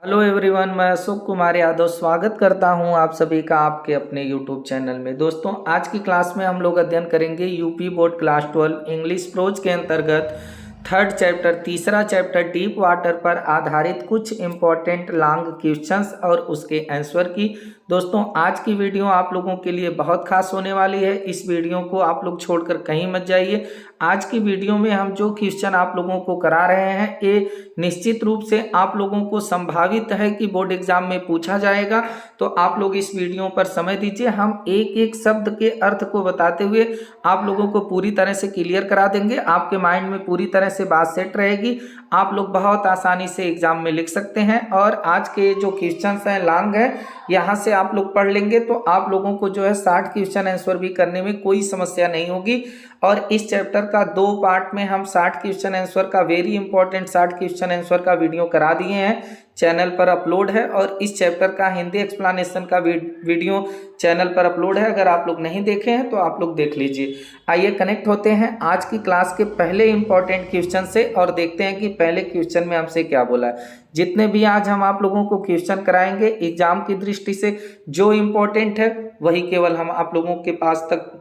Hello everyone, मैं अशोक कुमार यादव स्वागत करता हूं आप सभी का आपके अपने यूट्यूब चैनल में। दोस्तों, आज की क्लास में हम लोग अध्ययन करेंगे UP board class 12 English pros के अंतर्गत थर्ड चैप्टर तीसरा चैप्टर डीप वाटर पर आधारित कुछ इम्पोर्टेंट लॉन्ग क्वेश्चंस और उसके आंसर की। दोस्तों, आज की वीडियो आप लोगों के लिए बहुत खास होने वाली है। इस वीडियो को आप लोग छोड़कर कहीं मत जाइए। आज की वीडियो में हम जो क्वेश्चन आप लोगों को करा रहे हैं ये निश्चित रूप से आप लोगों को संभावित है कि बोर्ड एग्जाम में पूछा जाएगा, तो आप लोग इस वीडियो पर समय दीजिए। हम एक एक शब्द के अर्थ को बताते हुए आप लोगों को पूरी तरह से क्लियर करा देंगे। आपके माइंड में पूरी तरह से बात सेट रहेगी, आप लोग बहुत आसानी से एग्जाम में लिख सकते हैं। और आज के जो क्वेश्चन हैं लॉन्ग है, यहाँ से आप लोग पढ़ लेंगे तो आप लोगों को जो है 60 क्वेश्चन आंसर भी करने में कोई समस्या नहीं होगी। और इस चैप्टर का 2 पार्ट में हम 60 क्वेश्चन आंसर का वेरी इंपॉर्टेंट 60 क्वेश्चन आंसर का वीडियो करा दिए हैं, चैनल पर अपलोड है। और इस चैप्टर का हिंदी एक्सप्लेनेशन का वीडियो चैनल पर अपलोड है, अगर आप लोग नहीं देखे हैं तो आप लोग देख लीजिए। आइए कनेक्ट होते हैं आज की क्लास के पहले इंपॉर्टेंट क्वेश्चन से और देखते हैं कि पहले क्वेश्चन में हमसे क्या बोला है। जितने भी आज हम आप लोगों को क्वेश्चन कराएंगे एग्जाम की दृष्टि से जो इम्पोर्टेंट है वही केवल हम आप लोगों के पास तक।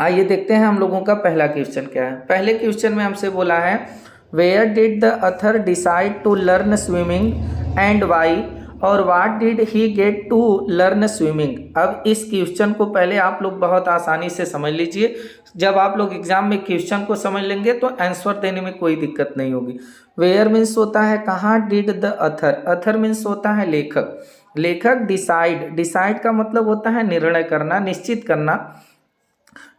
आइए देखते हैं हम लोगों का पहला क्वेश्चन क्या है। पहले क्वेश्चन में हमसे बोला है where did the author decide to learn swimming and why, और what did he get to learn swimming. अब इस क्वेश्चन को पहले आप लोग बहुत आसानी से समझ लीजिए। जब आप लोग एग्जाम में क्वेश्चन को समझ लेंगे तो आंसर देने में कोई दिक्कत नहीं होगी। वेयर मीन्स होता है कहाँ, did the author, author means होता है लेखक, लेखक डिसाइड, डिसाइड का मतलब होता है निर्णय करना, निश्चित करना।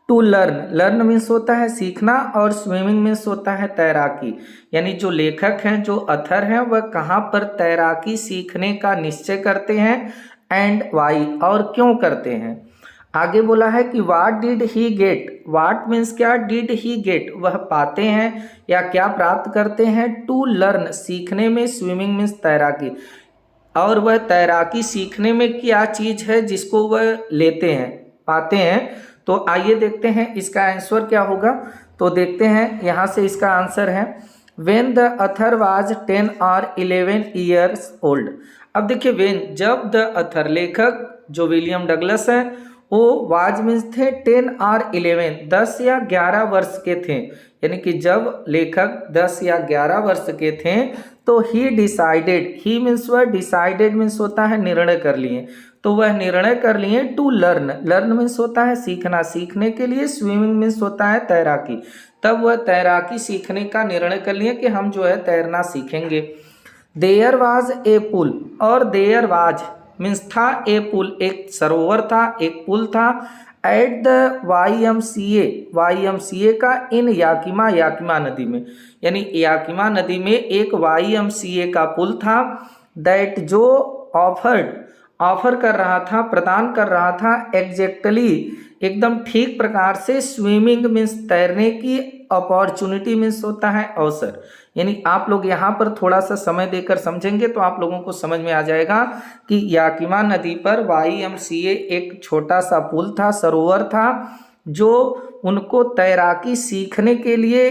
टू लर्न, लर्न मीन्स होता है सीखना, और स्विमिंग मीन्स होता है तैराकी। यानी जो लेखक हैं, जो ऑथर हैं, वह कहाँ पर तैराकी सीखने का निश्चय करते हैं, एंड वाई, और क्यों करते हैं। आगे बोला है कि what did he get, what means क्या, डिड ही गेट वह पाते हैं या क्या प्राप्त करते हैं, टू लर्न सीखने में, स्विमिंग मीन्स तैराकी, और वह तैराकी सीखने में क्या चीज़ है जिसको वह लेते हैं, पाते हैं। तो आइए देखते हैं इसका आंसर क्या होगा। तो देखते हैं यहाँ से इसका आंसर है व्हेन द ऑथर वाज 10 और 11 ईयर्स ओल्ड। अब देखिए व्हेन, जब द ऑथर लेखक जो विलियम डगलस है वो वाज मीन्स थे 10 और 11 10 या 11 वर्ष के थे। यानी कि जब लेखक 10 या 11 वर्ष के थे तो ही डिसाइडेड, ही मीन्स वह, डिसाइडेड मीन्स होता है निर्णय कर लिए, तो वह निर्णय कर लिए टू लर्न, लर्न मीन्स होता है सीखना, सीखने के लिए, स्विमिंग मीन्स होता है तैराकी। तब वह तैराकी सीखने का निर्णय कर लिए कि हम जो है तैरना सीखेंगे। देयर वाज ए पुल, और देयर वाज मीन्स था, ए पुल एक सरोवर था, एक पुल था, एट द YMCA, YMCA का इन याकिमा, याकिमा नदी में, यानी याकिमा नदी में एक YMCA का पुल था, दैट जो ऑफर्ड, ऑफर कर रहा था, प्रदान कर रहा था, एग्जैक्टली एकदम ठीक प्रकार से, स्विमिंग मीन्स तैरने की, अपॉर्चुनिटी मीन्स होता है अवसर। यानी आप लोग यहाँ पर थोड़ा सा समय देकर समझेंगे तो आप लोगों को समझ में आ जाएगा कि याकिमा नदी पर YMCA एक छोटा सा पुल था, सरोवर था, जो उनको तैराकी सीखने के लिए,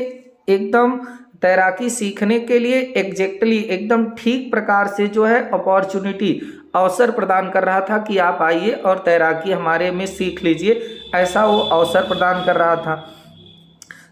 एकदम तैराकी सीखने के लिए एग्जैक्टली एकदम ठीक प्रकार से जो है अपॉर्चुनिटी, अवसर प्रदान कर रहा था कि आप आइए और तैराकी हमारे में सीख लीजिए, ऐसा वो अवसर प्रदान कर रहा था।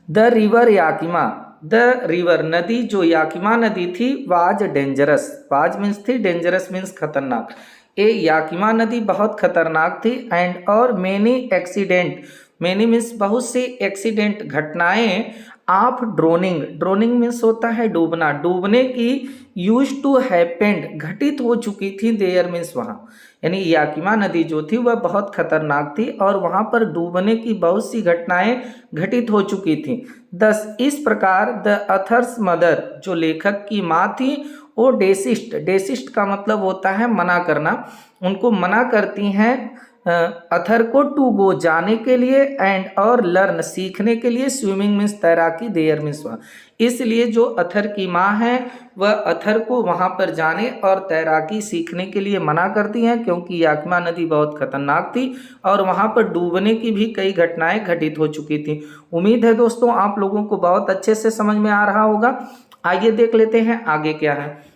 The river Yakima, the river नदी जो याकिमा नदी थी, वाज डेंजरस, वाज मीन्स थी, डेंजरस मीन्स खतरनाक, ये याकिमा नदी बहुत खतरनाक थी, एंड और मेनी एक्सीडेंट, मेनी मीन्स बहुत सी, एक्सीडेंट घटनाएं, ऑफ ड्रोनिंग, ड्रोनिंग मीन्स होता है डूबना, डूबने की, यूज टू हैपेंड घटित हो चुकी थी, देयर मीन्स वहाँ, यानी याकिमा नदी जो थी वह बहुत खतरनाक थी और वहाँ पर डूबने की बहुत सी घटनाएं घटित हो चुकी थी। दस इस प्रकार द ऑथर्स मदर, जो लेखक की माँ थी, वो डेसिस्ट, डेसिस्ट का मतलब होता है मना करना, उनको मना करती हैं ऑथर को टू गो जाने के लिए, एंड और लर्न सीखने के लिए, स्विमिंग मीन्स तैराकी, देयर मीन्स वहाँ, इसलिए जो ऑथर की माँ है वह ऑथर को वहाँ पर जाने और तैराकी सीखने के लिए मना करती हैं, क्योंकि याकिमा नदी बहुत खतरनाक थी और वहाँ पर डूबने की भी कई घटनाएं घटित हो चुकी थी। उम्मीद है दोस्तों आप लोगों को बहुत अच्छे से समझ में आ रहा होगा। आइए देख लेते हैं आगे क्या है।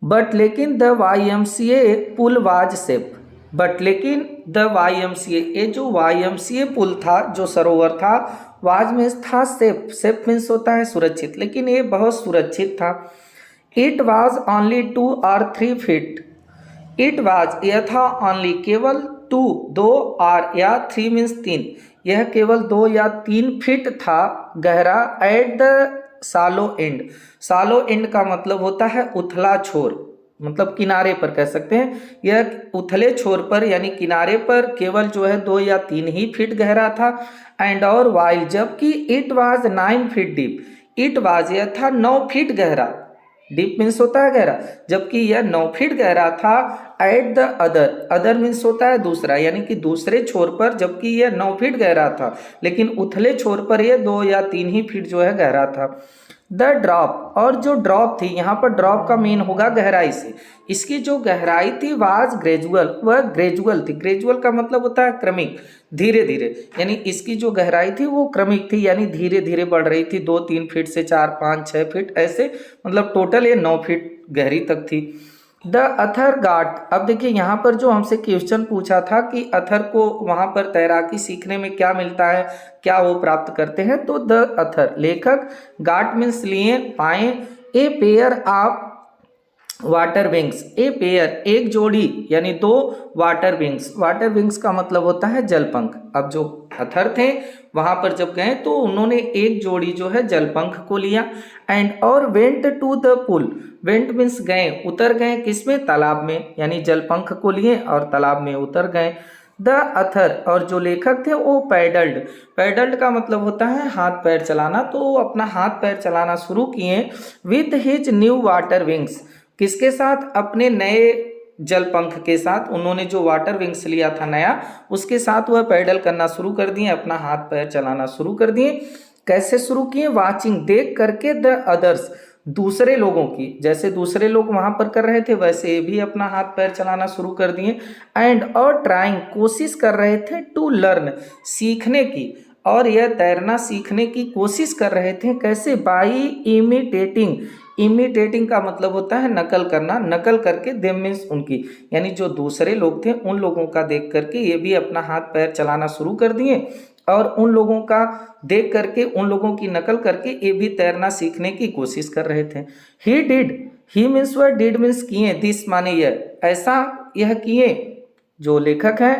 बट लेकिन the YMCA pool was safe. But लेकिन द YMCA, ये जो YMCA पुल था, जो सरोवर था, वाज मीन्स था सेफ। सेफ मीन्स होता है सुरक्षित, लेकिन ये बहुत सुरक्षित था। It was only 2 or 3 feet. It was, यह था ओनली केवल 2 2 और या 3 मीन्स 3, यह केवल 2 या 3 फीट था गहरा। एट द सालो एंड, सालो एंड का मतलब होता है उथला छोर, मतलब किनारे पर कह सकते हैं। यह उथले छोर पर यानी किनारे पर केवल जो है 2 या 3 ही फीट गहरा था। एंड और वाइल, जबकि it was 9 feet deep. It was, यह था 9 फीट गहरा। डीप मीन्स होता है गहरा, जबकि यह 9 फीट गहरा था। At the other, other means होता है दूसरा, यानी कि दूसरे छोर पर, जबकि यह 9 फीट गहरा था, लेकिन उथले छोर पर यह 2 या 3 ही फीट जो है गहरा था। द ड्रॉप, और जो ड्रॉप थी, यहाँ पर ड्रॉप का मीन होगा गहराई से। इसकी जो गहराई थी वाज ग्रेजुअल, वह ग्रेजुअल थी। ग्रेजुअल का मतलब होता है क्रमिक, धीरे धीरे, यानी इसकी जो गहराई थी वो क्रमिक थी, यानी धीरे धीरे बढ़ रही थी। 2-3 फीट से 4-5-6 फीट ऐसे, मतलब टोटल ये 9 फीट गहरी तक थी। द अथर घाट, अब देखिए यहाँ पर जो हमसे क्वेश्चन पूछा था कि अथर को वहाँ पर तैराकी सीखने में क्या मिलता है, क्या वो प्राप्त करते हैं, तो द अथर लेखक, घाट मीन्स लिए, पाए, a pair of water wings, a pair एक जोड़ी, यानी 2 वाटर विंग्स। वाटर विंग्स का मतलब होता है जलपंख। अब जो अथर थे वहां पर जब गए तो उन्होंने एक जोड़ी जो है जलपंख को लिया। एंड और went to the pool, went means गए, उतर गए, किसमें, तालाब में, यानी जलपंख को लिए और तालाब में उतर गए। द अथर, और जो लेखक थे वो पैडल्ड, पैडल्ड का मतलब होता है हाथ पैर चलाना, तो वो अपना हाथ पैर चलाना शुरू किए। With his new water wings, किसके साथ, अपने नए जलपंख के साथ। उन्होंने जो वाटर विंग्स लिया था नया, उसके साथ वह पैडल करना शुरू कर दिए, अपना हाथ पैर चलाना शुरू कर दिए। कैसे शुरू किए, वाचिंग, देख करके, द अदर्स, दूसरे लोगों की, जैसे दूसरे लोग वहां पर कर रहे थे वैसे ये भी अपना हाथ पैर चलाना शुरू कर दिए। एंड और ट्राइंग, कोशिश कर रहे थे, टू लर्न, सीखने की, और यह तैरना सीखने की कोशिश कर रहे थे। कैसे, बाई इमिटेटिंग, इमिटेटिंग का मतलब होता है नकल करना, नकल करके, देम मीन्स उनकी, यानी जो दूसरे लोग थे उन लोगों का देख करके ये भी अपना हाथ पैर चलाना शुरू कर दिए, और उन लोगों का देख करके, उन लोगों की नकल करके ये भी तैरना सीखने की कोशिश कर रहे थे। ही डिड, ही मीन्स वह, डिड मीन्स किए, दिस माने यह, ऐसा यह किए, जो लेखक है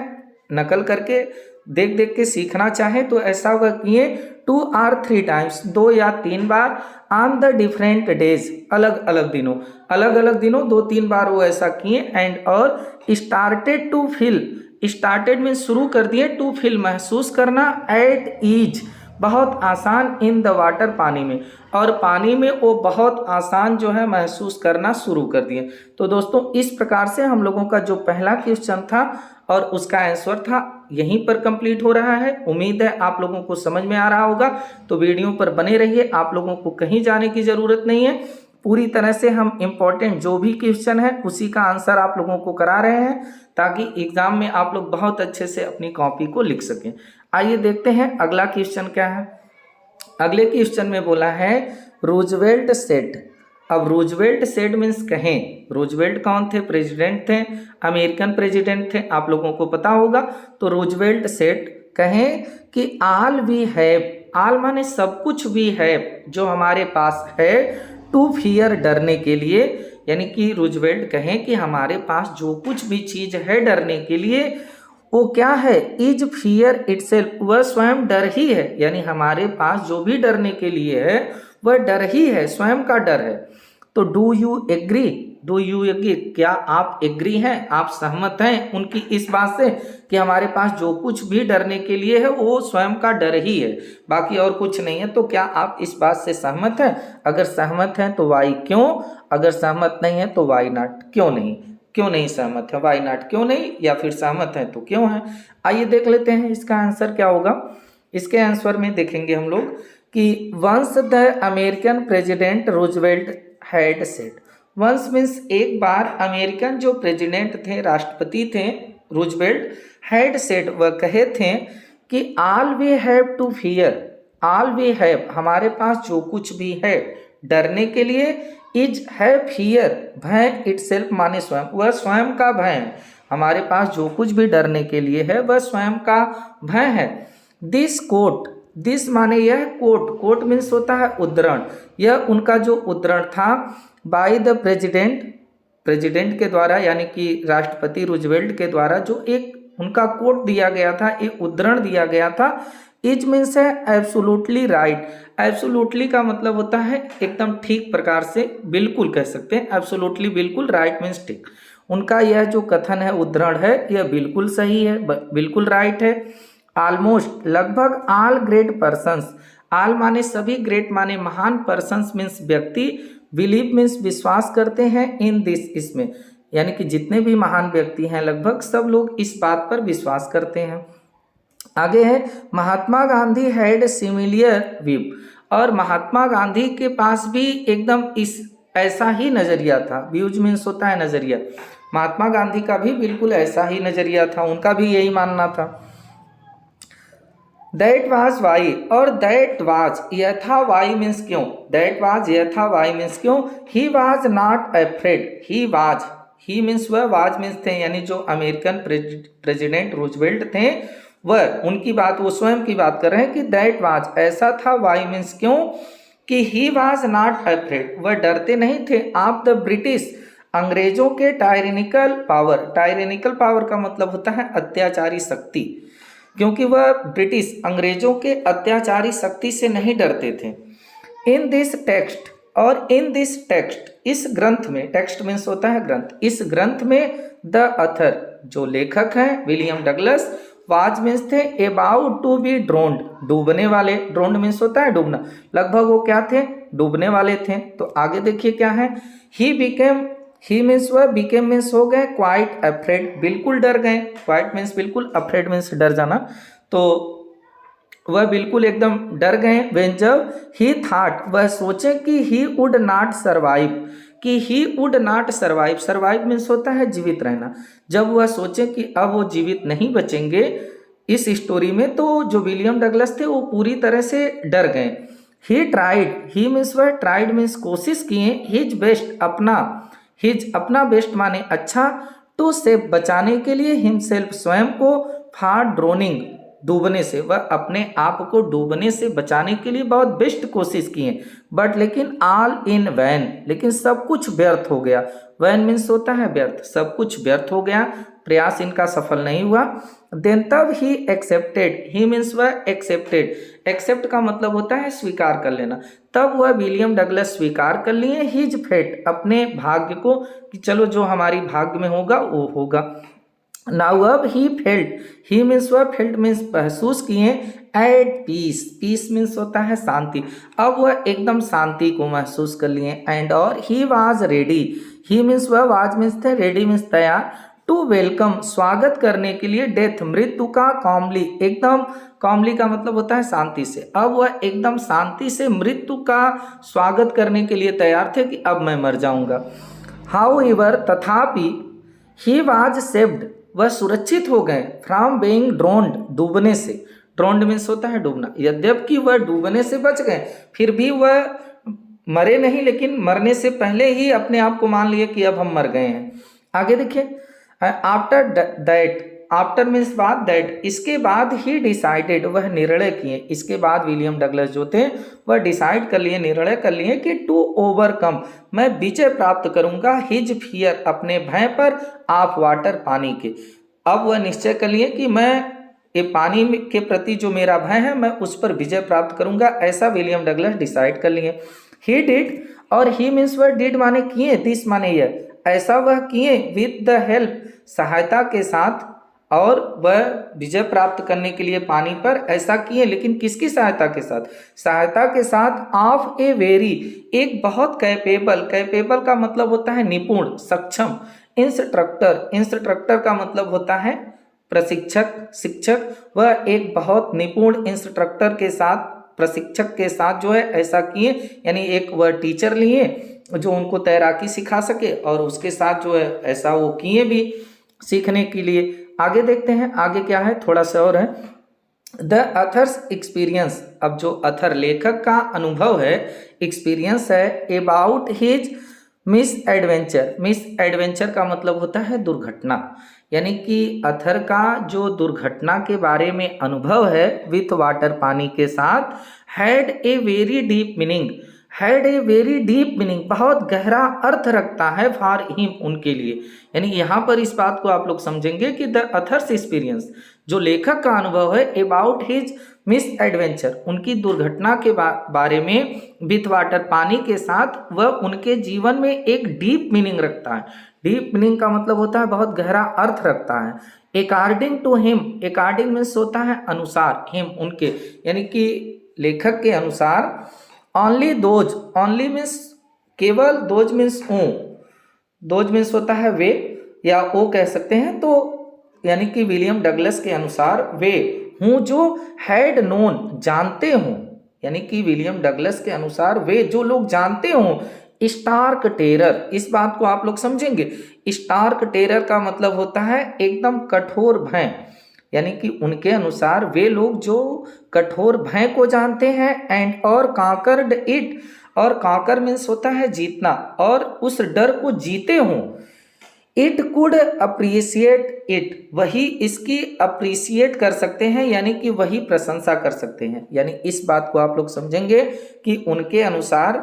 नकल करके देख देख के सीखना चाहे तो ऐसा वह किए। 2 or 3 टाइम्स, 2 या 3 बार। ऑन द डिफरेंट डेज, अलग अलग दिनों, अलग अलग दिनों 2-3 बार वो ऐसा किए। एंड और स्टार्टेड टू फील, स्टार्टेड में शुरू कर दिए, टू फील महसूस करना, एट ईज बहुत आसान, इन द वाटर पानी में, और पानी में वो बहुत आसान जो है महसूस करना शुरू कर दिए। तो दोस्तों इस प्रकार से हम लोगों का जो पहला क्वेश्चन था और उसका आंसर था यहीं पर कंप्लीट हो रहा है। उम्मीद है आप लोगों को समझ में आ रहा होगा, तो वीडियो पर बने रहिए, आप लोगों को कहीं जाने की ज़रूरत नहीं है। पूरी तरह से हम इम्पोर्टेंट जो भी क्वेश्चन है उसी का आंसर आप लोगों को करा रहे हैं, ताकि एग्जाम में आप लोग बहुत अच्छे से अपनी कॉपी को लिख सकें। आइए देखते हैं अगला क्वेश्चन क्या है। अगले क्वेश्चन में बोला है रूजवेल्ट सेड। अब रूजवेल्ट सेड मीन्स कहें, रूजवेल्ट कौन थे, प्रेसिडेंट थे, अमेरिकन प्रेसिडेंट थे, आप लोगों को पता होगा। तो रूजवेल्ट सेड कहें कि ऑल वी हैव, ऑल माने सब कुछ भी है जो हमारे पास है, टू फियर डरने के लिए, यानी कि रूजवेल्ट कहें कि हमारे पास जो कुछ भी चीज है डरने के लिए वो क्या है, इज फियर इटसेल्फ, वह स्वयं डर ही है, यानी हमारे पास जो भी डरने के लिए है वह डर ही है, स्वयं का डर है। तो do you agree, do you agree, क्या आप एग्री हैं, आप सहमत हैं उनकी इस बात से कि हमारे पास जो कुछ भी डरने के लिए है वो स्वयं का डर ही है, बाकी और कुछ नहीं है। तो क्या आप इस बात से सहमत हैं? अगर सहमत हैं तो वाई क्यों, अगर सहमत नहीं है तो वाई नॉट, क्यों नहीं, क्यों नहीं सहमत है, वाई नॉट क्यों नहीं, या फिर सहमत है तो क्यों है। आइए देख लेते हैं इसका आंसर क्या होगा। इसके आंसर में देखेंगे हम लोग कि once the American president Roosevelt had said, once means एक बार, अमेरिकन जो प्रेसिडेंट थे, राष्ट्रपति थे रूजवेल्ट, हैड सेड वह कहे थे कि all we have to fear, all we have हमारे पास जो कुछ भी है डरने के लिए, इज है फियर, भय इटसेल्फ माने स्वयं, वह स्वयं का भय है। हमारे पास जो कुछ भी डरने के लिए है वह स्वयं का भय है। दिस कोट, दिस माने यह, कोट, कोट मीन्स होता है उद्धरण, यह उनका जो उद्धरण था बाय द प्रेसिडेंट, प्रेसिडेंट के द्वारा यानी कि राष्ट्रपति रूजवेल्ट के द्वारा जो एक उनका कोट दिया गया था, एक उद्धरण दिया गया था। इज मीन्स है एब्सोल्युटली राइट, एब्सोल्युटली का मतलब होता है एकदम ठीक प्रकार से, बिल्कुल कह सकते हैं, एब्सोल्युटली बिल्कुल, राइट मीन्स ठीक। उनका यह जो कथन है, उद्धरण है, यह बिल्कुल सही है, बिल्कुल राइट है। ऑलमोस्ट, लगभग, ऑल ग्रेट पर्सन्स, ऑल माने सभी, ग्रेट माने महान, पर्सन्स मीन्स व्यक्ति, बिलीव मीन्स विश्वास करते हैं, इन दिस इसमें, यानी कि जितने भी महान व्यक्ति हैं लगभग सब लोग इस बात पर विश्वास करते हैं। आगे है Mahatma Gandhi had similar view, और महात्मा गांधी के पास भी एकदम इस ऐसा ही नजरिया था। व्यूज मीन्स होता है नजरिया, महात्मा गांधी का भी बिल्कुल ऐसा ही नजरिया था, उनका भी यही मानना था। दैट वाज वाई, और दैट वाज यह था, वाई मीन्स क्यों, दैट वाज यह था, वाई मीन्स क्यों। He was not afraid, he was, he means वह, वाज मीन्स थे, यानी जो अमेरिकन प्रेसिडेंट रूजवेल्ट थे वह, उनकी बात, वो स्वयं की बात कर रहे हैं कि दैट वाज ऐसा था, वाई मीन्स क्यों, कि ही वाज नॉट अफ्रेड वह डरते नहीं थे, ऑफ द ब्रिटिश अंग्रेजों के टायरेनिकल पावर, टायरेनिकल पावर का मतलब होता है अत्याचारी शक्ति, क्योंकि वह ब्रिटिश अंग्रेजों के अत्याचारी शक्ति से नहीं डरते थे। इन दिस टेक्स्ट, और इन दिस टेक्स्ट इस ग्रंथ में, टेक्स्ट मीन्स होता है ग्रंथ, इस ग्रंथ में द अथर जो लेखक हैं विलियम डगलस, वाज मीन्स थे, अबाउट टू बी ड्रोन्ड डूबने वाले, ड्रोन्ड मीन्स होता है डूबना, लगभग वो क्या थे, डूबने वाले थे। तो आगे देखिए क्या है, ही बिकेम, ही मीन्स वह, बिकेम मीन्स हो गए, क्वाइट अफ्रेड बिल्कुल डर गए, क्वाइट मीन्स बिल्कुल, अफ्रेड मीन्स डर जाना, तो वह बिल्कुल एकदम डर गए। वेन जब ही थाट वह सोचे कि ही वुड नॉट सर्वाइव, कि he would not survive, survive means होता है जीवित रहना, जब वह सोचे कि अब वो जीवित नहीं बचेंगे इस स्टोरी में, तो जो विलियम डगलस थे वो पूरी तरह से डर गए। ही ट्राइड, ही मीन्स वह, ट्राइड मीन्स कोशिश किए, हिज बेस्ट अपना, हिज अपना बेस्ट माने अच्छा, टू सेव बचाने के लिए, हिमसेल्फ स्वयं को, फॉर ड्रोनिंग डूबने से, वह अपने आप को डूबने से बचाने के लिए बहुत बेस्ट कोशिश किए, बट लेकिन ऑल इन वैन, लेकिन सब कुछ व्यर्थ हो गया। वैन मीन्स होता है व्यर्थ, सब कुछ व्यर्थ हो गया, प्रयास इनका सफल नहीं हुआ। देन तब ही एक्सेप्टेड, ही मीन्स वह एक्सेप्टेड, एक्सेप्ट का मतलब होता है स्वीकार कर लेना, तब वह विलियम डगलस स्वीकार कर लिए हिज फेट अपने भाग्य को, कि चलो जो हमारी भाग्य में होगा वो होगा। नाउ अब ही फेल्ट, ही मीन्स वह, फेल्ट मीन्स महसूस किए, एट पीस, पीस मीन्स होता है शांति, अब वह एकदम शांति को महसूस कर लिए। एंड और he was ready, he means वह, वाज मीन्स थे, रेडी मीन्स तैयार, टू वेलकम स्वागत करने के लिए, डेथ मृत्यु का, कॉमली एकदम, कॉमली का मतलब होता है शांति से, अब वह एकदम शांति से मृत्यु का स्वागत करने के लिए तैयार थे कि अब मैं मर जाऊंगा। हाउ एवर तथापि, ही वाज सेव्ड वह सुरक्षित हो गए, फ्रॉम बीइंग ड्रोन्ड डूबने से, ड्रोन्ड मीन्स होता है डूबना, यद्यपि वह डूबने से बच गए फिर भी वह मरे नहीं, लेकिन मरने से पहले ही अपने आप को मान लिए कि अब हम मर गए हैं। आगे देखिए, आफ्टर दैट, आफ्टर मीन्स बाद, दैट इसके बाद ही डिसाइडेड वह निर्णय किए, इसके बाद विलियम डगलस जो थे वह डिसाइड कर लिए, निर्णय कर लिए कि टू ओवरकम मैं विजय प्राप्त करूंगा, हिज फियर अपने भय पर, ऑफ वाटर पानी के, अब वह निश्चय कर लिए कि मैं ये पानी के प्रति जो मेरा भय है मैं उस पर विजय प्राप्त करूंगा, ऐसा विलियम डगलस डिसाइड कर लिए। ही डिड, और ही मीन्स वह, डिड माने किए, दिस माने यह, ऐसा वह किए, विद द हेल्प सहायता के साथ, और वह विजय प्राप्त करने के लिए पानी पर ऐसा किए, लेकिन किसकी सहायता के साथ, सहायता के साथ, ऑफ ए वेरी एक बहुत कैपेबल, कैपेबल का मतलब होता है निपुण, सक्षम, इंस्ट्रक्टर, इंस्ट्रक्टर का मतलब होता है प्रशिक्षक, शिक्षक, वह एक बहुत निपुण इंस्ट्रक्टर के साथ, प्रशिक्षक के साथ जो है ऐसा किए, यानी एक वह टीचर लिए जो उनको तैराकी सिखा सके, और उसके साथ जो है ऐसा वो किए भी सीखने के लिए। आगे देखते हैं आगे क्या है, थोड़ा सा और है। द अथर्स एक्सपीरियंस, अब जो अथर लेखक का अनुभव है, एक्सपीरियंस है, about his miss adventure. Miss adventure का मतलब होता है दुर्घटना, यानी कि अथर का जो दुर्घटना के बारे में अनुभव है विथ वाटर, पानी के साथ, had a very deep meaning. Had a very deep meaning, बहुत गहरा अर्थ रखता है फॉर हिम, उनके लिए। यानी यहाँ पर इस बात को आप लोग समझेंगे कि द अथर्स एक्सपीरियंस, जो लेखक का अनुभव है अबाउट हिज मिस एडवेंचर, उनकी दुर्घटना के बारे में विथ वाटर, पानी के साथ, वह उनके जीवन में एक डीप मीनिंग रखता है। डीप मीनिंग का मतलब होता है बहुत गहरा अर्थ रखता है। According to him, according means होता है अनुसार, हिम उनके, यानी कि लेखक के अनुसार। ओनली दोज, ओनली मीन्स केवल, दोज मीन्स ओ, दोज मीन्स होता है वे या ओ कह सकते हैं। तो यानी कि विलियम डगलस के अनुसार वे हूँ जो हैड नोन, जानते हों, यानी कि विलियम डगलस के अनुसार वे जो लोग जानते हों स्टार्क टेरर, इस बात को आप लोग समझेंगे। स्टार्क टेरर का मतलब होता है एकदम कठोर भय, यानी कि उनके अनुसार वे लोग जो कठोर भय को जानते हैं। एंड और कांकर्ड इट, और कांकर मीन्स होता है जीतना, और उस डर को जीते हों। इट कुड अप्रिशिएट इट, वही इसकी अप्रिशिएट कर सकते हैं, यानी कि वही प्रशंसा कर सकते हैं। यानी इस बात को आप लोग समझेंगे कि उनके अनुसार,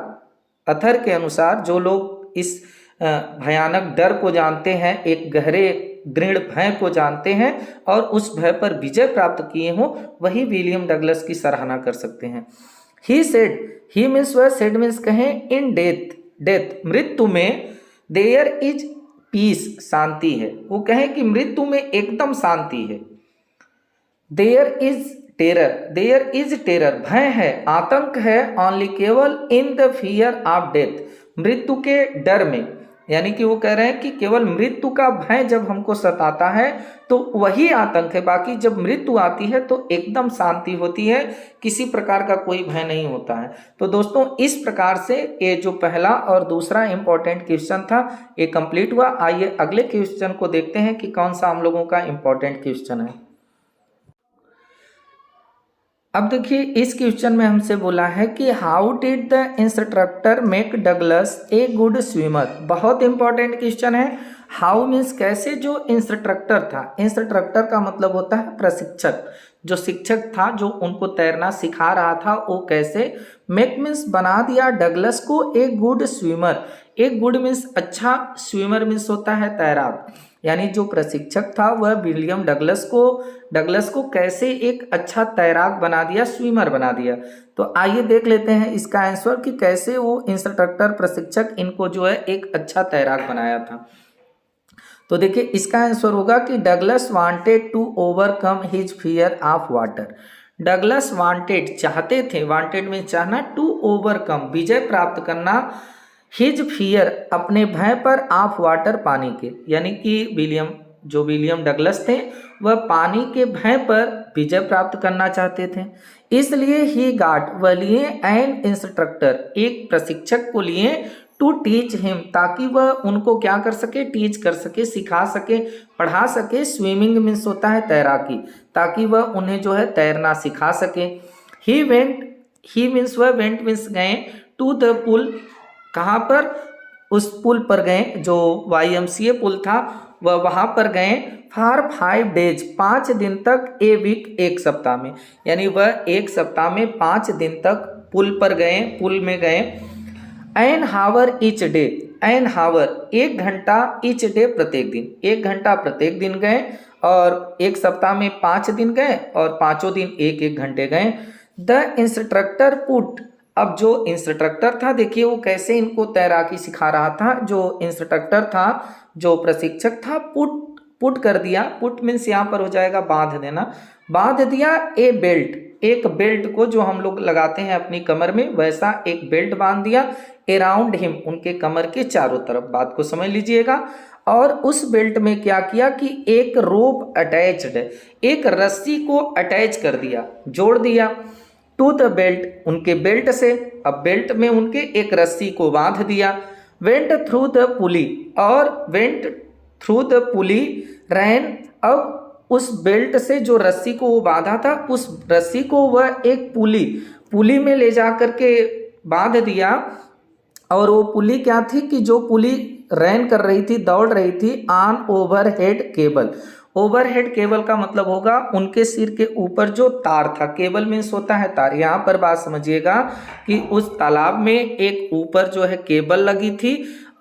अथर के अनुसार, जो लोग इस भयानक डर को जानते हैं, एक गहरे दृढ़ भय को जानते हैं और उस भय पर विजय प्राप्त किए हों, वही विलियम डगलस की सराहना कर सकते हैं। ही सेड, ही मीन्स वह, सेड मीन्स कहें, इन डेथ, डेथ मृत्यु में, देयर इज पीस, शांति है। वो कहें कि मृत्यु में एकदम शांति है। There is terror, there is terror, भय है, आतंक है, ओनली केवल, in the fear of death, मृत्यु के डर में। यानी कि वो कह रहे हैं कि केवल मृत्यु का भय जब हमको सताता है तो वही आतंक है, बाकी जब मृत्यु आती है तो एकदम शांति होती है, किसी प्रकार का कोई भय नहीं होता है। तो दोस्तों इस प्रकार से ये जो पहला और दूसरा इंपॉर्टेंट क्वेश्चन था ये कंप्लीट हुआ। आइए अगले क्वेश्चन को देखते हैं कि कौन सा हम लोगों का इंपॉर्टेंट क्वेश्चन है। अब देखिए इस क्वेश्चन में हमसे बोला है कि how did the instructor make Douglas a good swimmer. बहुत इंपॉर्टेंट क्वेश्चन है। हाउ मीन्स कैसे, जो इंस्ट्रक्टर था, इंस्ट्रक्टर का मतलब होता है प्रशिक्षक, जो शिक्षक था जो उनको तैरना सिखा रहा था, वो कैसे, मेक मीन्स बना दिया डगलस को ए गुड स्विमर। एक गुड मीन्स अच्छा, स्विमर मीन्स होता है तैराक, यानी जो प्रशिक्षक था वह विलियम डगलस को कैसे एक अच्छा तैराक बना दिया, स्विमर बना दिया। तो आइए देख लेते हैं इसका आंसर कि कैसे वो इंस्ट्रक्टर, प्रशिक्षक इनको जो है एक अच्छा तैराक बनाया था। तो देखिए इसका आंसर होगा कि Douglas wanted to overcome his fear of water. Douglas wanted, चाहते थे, वांटेड में चाहना, टू ओवरकम, विजय प्राप्त करना, हिज फियर, अपने भय पर, ऑफ वाटर, पानी के, यानी कि विलियम डगलस थे वह पानी के भय पर विजय प्राप्त करना चाहते थे। इसलिए ही गाट, वह लिए एन इंस्ट्रक्टर, एक प्रशिक्षक को लिए, टू टीच हिम, ताकि वह उनको क्या कर सके, टीच कर सके, सिखा सके, पढ़ा सके। स्विमिंग मीन्स होता है तैराकी, ताकि वह उन्हें जो है तैरना सिखा सके। ही वेंट, ही मीन्स वह, वेंट मीन्स गए, टू द पुल, कहाँ पर, उस पुल पर गए जो YMCA पुल था, वह वहाँ पर गए। फॉर 5 डेज, 5 दिन तक, ए वीक, एक सप्ताह में, यानी वह एक सप्ताह में 5 दिन तक पुल पर गए, पुल में गए। एन हावर ईच डे, एन हावर, 1 घंटा, ईच डे, प्रत्येक दिन, 1 घंटा प्रत्येक दिन गए, और एक सप्ताह में 5 दिन गए और पाँचों दिन 1-1 घंटे गए। द इंस्ट्रक्टर पुट, अब जो इंस्ट्रक्टर था देखिए वो कैसे इनको तैराकी सिखा रहा था। जो इंस्ट्रक्टर था, जो प्रशिक्षक था, पुट कर दिया, पुट मीन्स यहाँ पर हो जाएगा बांध देना, बांध दिया ए बेल्ट, एक बेल्ट को जो हम लोग लगाते हैं अपनी कमर में, वैसा एक बेल्ट बांध दिया अराउंड हिम, उनके कमर के चारों तरफ, बात को समझ लीजिएगा। और उस बेल्ट में क्या किया कि एक रोप अटैच्ड, एक रस्सी को अटैच कर दिया, जोड़ दिया, टू द बेल्ट, उनके बेल्ट से, अब बेल्ट में उनके एक रस्सी को बांध दिया। वेंट थ्रू द पुली, और वेंट थ्रू द पुली, रैन, अब उस बेल्ट से जो रस्सी को वो बांधा था, उस रस्सी को वह एक पुली में ले जा करके बांध दिया। और वो पुली क्या थी कि जो पुली रन कर रही थी, दौड़ रही थी on overhead cable. Overhead cable का मतलब होगा उनके सिर के ऊपर जो तार था, केबल मीन्स होता है तार। यहाँ पर बात समझिएगा कि उस तालाब में एक ऊपर जो है केबल लगी थी,